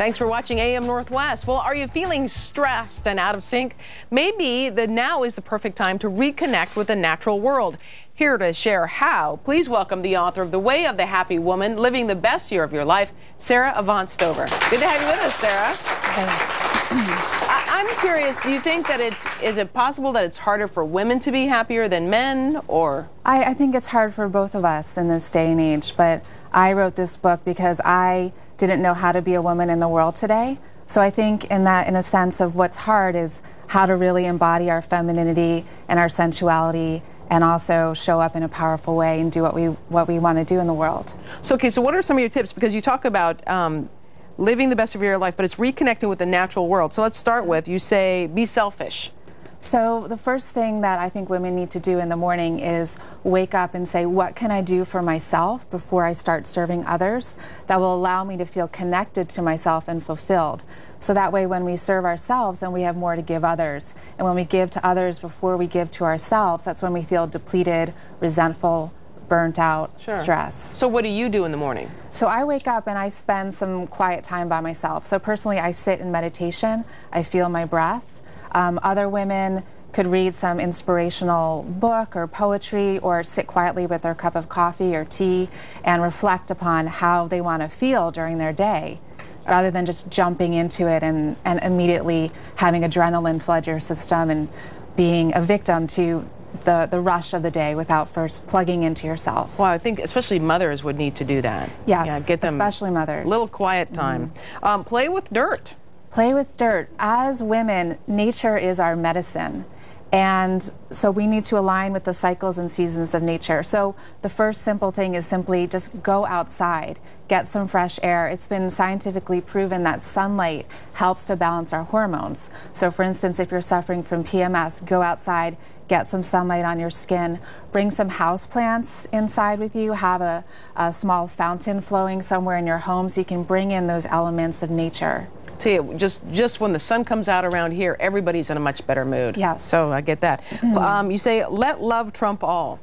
Thanks for watching AM Northwest. Well, are you feeling stressed and out of sync? Maybe now is the perfect time to reconnect with the natural world. Here to share how, please welcome the author of The Way of the Happy Woman, Living the Best Year of Your Life, Sara Avant Stover. Good to have you with us, Sara. I'm curious, do you think that is it possible that it's harder for women to be happier than men, or? I think it's hard for both of us in this day and age, but I wrote this book because I didn't know how to be a woman in the world today. So I think in a sense of what's hard is how to really embody our femininity and our sensuality and also show up in a powerful way and do what we want to do in the world. So, okay, so what are some of your tips? Because you talk about living the best of your life, but it's reconnecting with the natural world. So let's start with, you say, be selfish. So the first thing that I think women need to do in the morning is wake up and say, what can I do for myself before I start serving others that will allow me to feel connected to myself and fulfilled? So that way when we serve ourselves, then we have more to give others. And when we give to others before we give to ourselves, that's when we feel depleted, resentful, burnt out, stressed. So what do you do in the morning? So I wake up and I spend some quiet time by myself. So personally, I sit in meditation, I feel my breath. Other women could read some inspirational book or poetry or sit quietly with their cup of coffee or tea and reflect upon how they want to feel during their day, rather than just jumping into it and immediately having adrenaline flood your system and being a victim to the rush of the day without first plugging into yourself. Well, I think especially mothers would need to do that. Yes, yeah, get them especially mothers. Little quiet time. Play with dirt. Play with dirt. As women, nature is our medicine. And so we need to align with the cycles and seasons of nature. So the first simple thing is simply just go outside, get some fresh air. It's been scientifically proven that sunlight helps to balance our hormones. So for instance, if you're suffering from PMS, go outside, get some sunlight on your skin, bring some house plants inside with you, have a small fountain flowing somewhere in your home so you can bring in those elements of nature. See, just when the sun comes out around here, everybody's in a much better mood. Yes. So I get that. You say, let love trump all.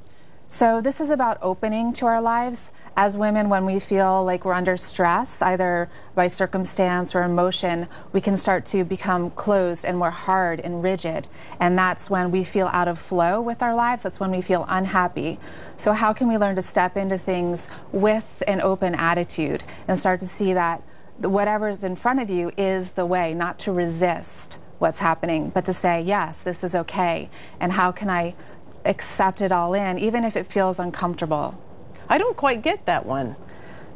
So this is about opening to our lives. As women, when we feel like we're under stress, either by circumstance or emotion, we can start to become closed and more hard and rigid. And that's when we feel out of flow with our lives. That's when we feel unhappy. So how can we learn to step into things with an open attitude and start to see that whatever's in front of you is the way, not to resist what's happening, but to say, yes, this is okay, and how can I accept it all in, even if it feels uncomfortable? I don't quite get that one.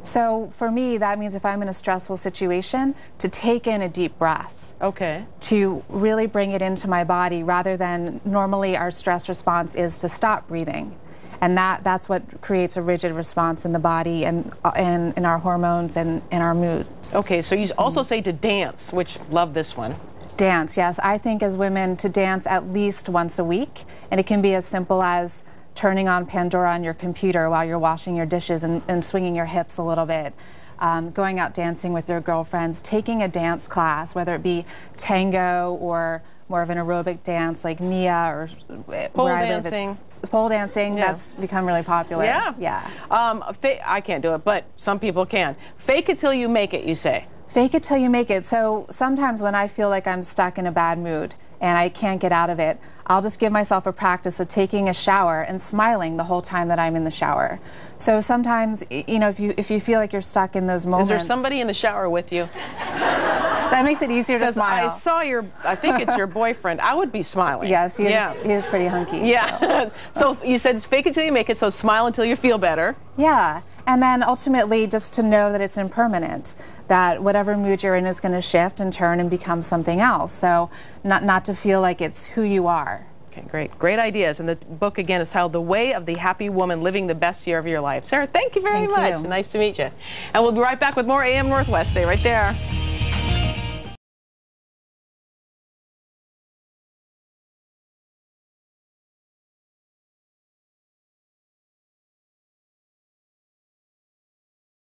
So for me, that means if I'm in a stressful situation, to take in a deep breath. Okay. To really bring it into my body, rather than normally our stress response is to stop breathing. And that's what creates a rigid response in the body and in our hormones and in our moods. Okay, so you also say to dance, which love this one. Dance, yes. I think as women to dance at least once a week. And it can be as simple as turning on Pandora on your computer while you're washing your dishes and swinging your hips a little bit. Going out dancing with your girlfriends, taking a dance class, whether it be tango or more of an aerobic dance like Nia or pole where dancing. I live, it's pole dancing. Yeah. That's become really popular. Yeah. Yeah. I can't do it, but some people can. Fake it till you make it, you say. Fake it till you make it. So sometimes when I feel like I'm stuck in a bad mood and I can't get out of it, I'll just give myself a practice of taking a shower and smiling the whole time that I'm in the shower. So sometimes, you know, if you feel like you're stuck in those moments. Is there somebody in the shower with you? That makes it easier to smile. I saw I think it's your boyfriend. I would be smiling. Yes, he is pretty hunky. Yeah. So you said fake it till you make it, so smile until you feel better. Yeah. And then ultimately just to know that it's impermanent, that whatever mood you're in is going to shift and turn and become something else. So not to feel like it's who you are. Okay, great. Great ideas. And the book, again, is titled The Way of the Happy Woman, Living the Best Year of Your Life. Sara, thank you very much. Nice to meet you. And we'll be right back with more AM Northwest. Stay right there.